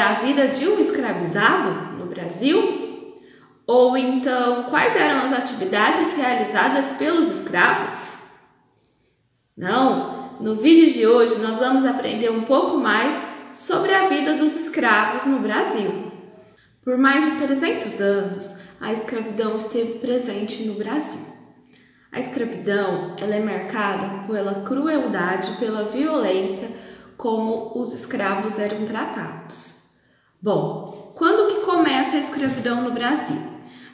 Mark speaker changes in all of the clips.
Speaker 1: era a vida de um escravizado no Brasil? Ou então, quais eram as atividades realizadas pelos escravos? Não, no vídeo de hoje nós vamos aprender um pouco mais sobre a vida dos escravos no Brasil. Por mais de 300 anos, a escravidão esteve presente no Brasil. A escravidão ela é marcada pela crueldade, pela violência como os escravos eram tratados. Bom, quando que começa a escravidão no Brasil?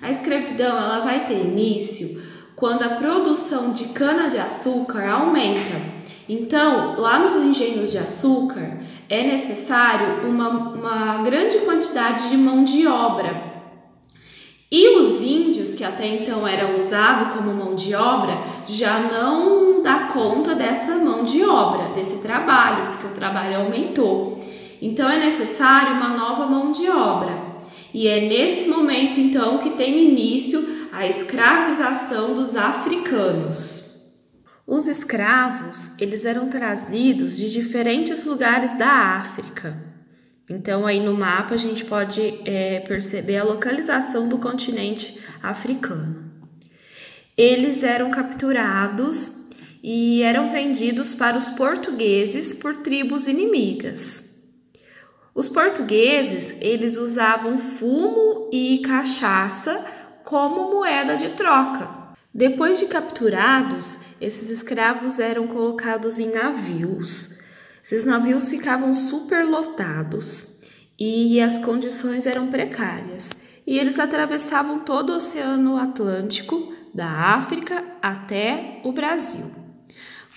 Speaker 1: A escravidão ela vai ter início quando a produção de cana-de-açúcar aumenta. Então, lá nos engenhos de açúcar, é necessário uma grande quantidade de mão de obra. E os índios, que até então eram usados como mão de obra, já não dá conta dessa mão de obra, desse trabalho, porque o trabalho aumentou. Então é necessário uma nova mão de obra. E é nesse momento então que tem início a escravização dos africanos. Os escravos, eles eram trazidos de diferentes lugares da África. Então, aí no mapa a gente pode perceber a localização do continente africano. Eles eram capturados e eram vendidos para os portugueses por tribos inimigas. Os portugueses, eles usavam fumo e cachaça como moeda de troca. Depois de capturados, esses escravos eram colocados em navios. Esses navios ficavam superlotados e as condições eram precárias. E eles atravessavam todo o Oceano Atlântico, da África até o Brasil.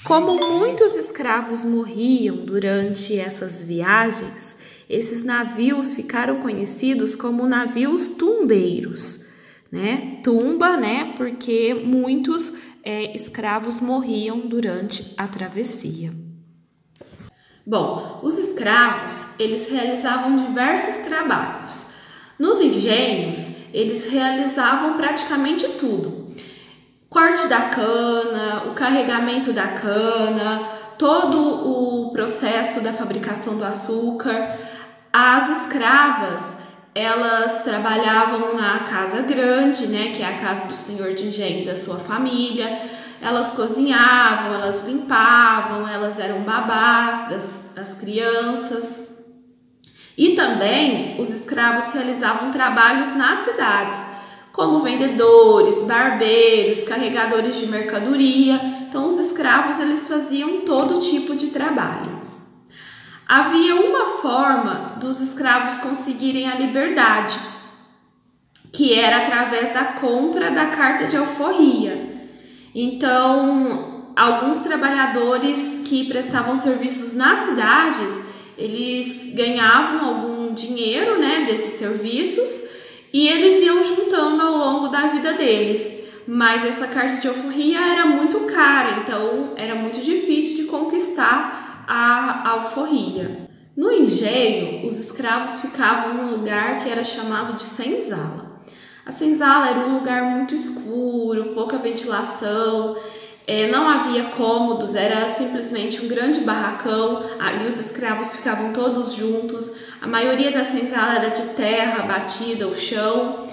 Speaker 1: Como muitos escravos morriam durante essas viagens, esses navios ficaram conhecidos como navios tumbeiros. Tumba, porque muitos escravos morriam durante a travessia. Bom, os escravos, eles realizavam diversos trabalhos. Nos engenhos, eles realizavam praticamente tudo. Corte da cana, o carregamento da cana, todo o processo da fabricação do açúcar. As escravas, elas trabalhavam na casa grande, que é a casa do senhor de engenho e da sua família. Elas cozinhavam, elas limpavam, elas eram babás das crianças. E também os escravos realizavam trabalhos nas cidades, como vendedores, barbeiros, carregadores de mercadoria. Então os escravos eles faziam todo tipo de trabalho. Havia uma forma dos escravos conseguirem a liberdade, que era através da compra da carta de alforria. Então, alguns trabalhadores que prestavam serviços nas cidades, eles ganhavam algum dinheiro, desses serviços e eles iam juntando ao longo da vida deles. Mas essa carta de alforria era muito cara, então era muito difícil de conquistar a alforria. No engenho, os escravos ficavam num lugar que era chamado de senzala. A senzala era um lugar muito escuro, pouca ventilação, não havia cômodos, era simplesmente um grande barracão, ali os escravos ficavam todos juntos, a maioria da senzala era de terra batida, o chão.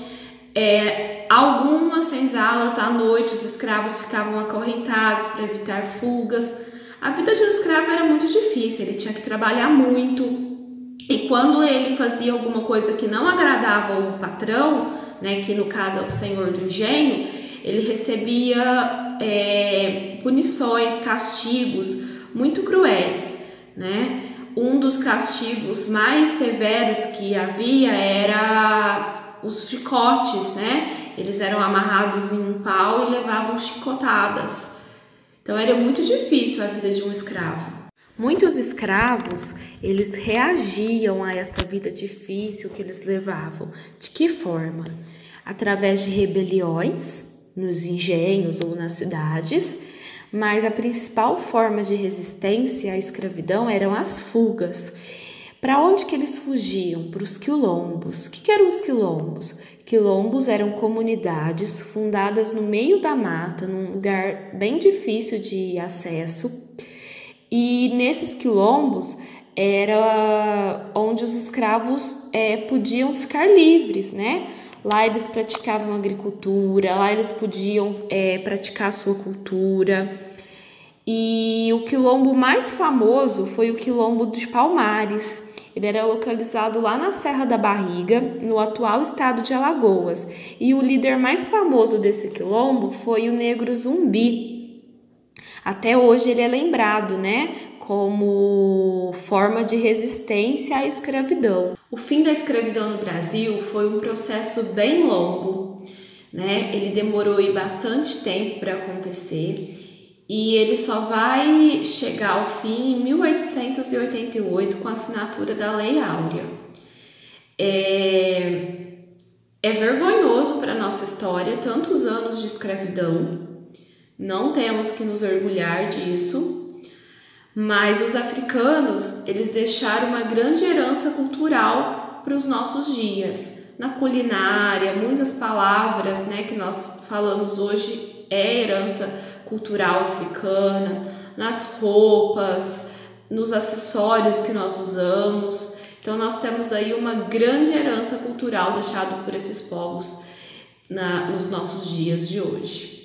Speaker 1: Algumas senzalas à noite os escravos ficavam acorrentados para evitar fugas. A vida de um escravo era muito difícil, ele tinha que trabalhar muito e quando ele fazia alguma coisa que não agradava o patrão, que no caso é o senhor do engenho, ele recebia punições, castigos muito cruéis, Um dos castigos mais severos que havia era os chicotes, Eles eram amarrados em um pau e levavam chicotadas. Então era muito difícil a vida de um escravo. Muitos escravos, eles reagiam a essa vida difícil que eles levavam. De que forma? Através de rebeliões nos engenhos ou nas cidades, mas a principal forma de resistência à escravidão eram as fugas. Para onde que eles fugiam? Para os quilombos. O que eram os quilombos? Quilombos eram comunidades fundadas no meio da mata, num lugar bem difícil de acesso. E nesses quilombos, era onde os escravos podiam ficar livres, né? Lá eles praticavam agricultura, lá eles podiam praticar a sua cultura. E o quilombo mais famoso foi o quilombo de Palmares. Ele era localizado lá na Serra da Barriga, no atual estado de Alagoas. E o líder mais famoso desse quilombo foi o Negro Zumbi. Até hoje ele é lembrado, né, como forma de resistência à escravidão. O fim da escravidão no Brasil foi um processo bem longo, né? Ele demorou aí bastante tempo para acontecer e ele só vai chegar ao fim em 1888 com a assinatura da Lei Áurea. É vergonhoso para a nossa história tantos anos de escravidão. Não temos que nos orgulhar disso, mas os africanos, eles deixaram uma grande herança cultural para os nossos dias. Na culinária, muitas palavras, né, que nós falamos hoje é herança cultural africana, nas roupas, nos acessórios que nós usamos. Então nós temos aí uma grande herança cultural deixada por esses povos nos nossos dias de hoje.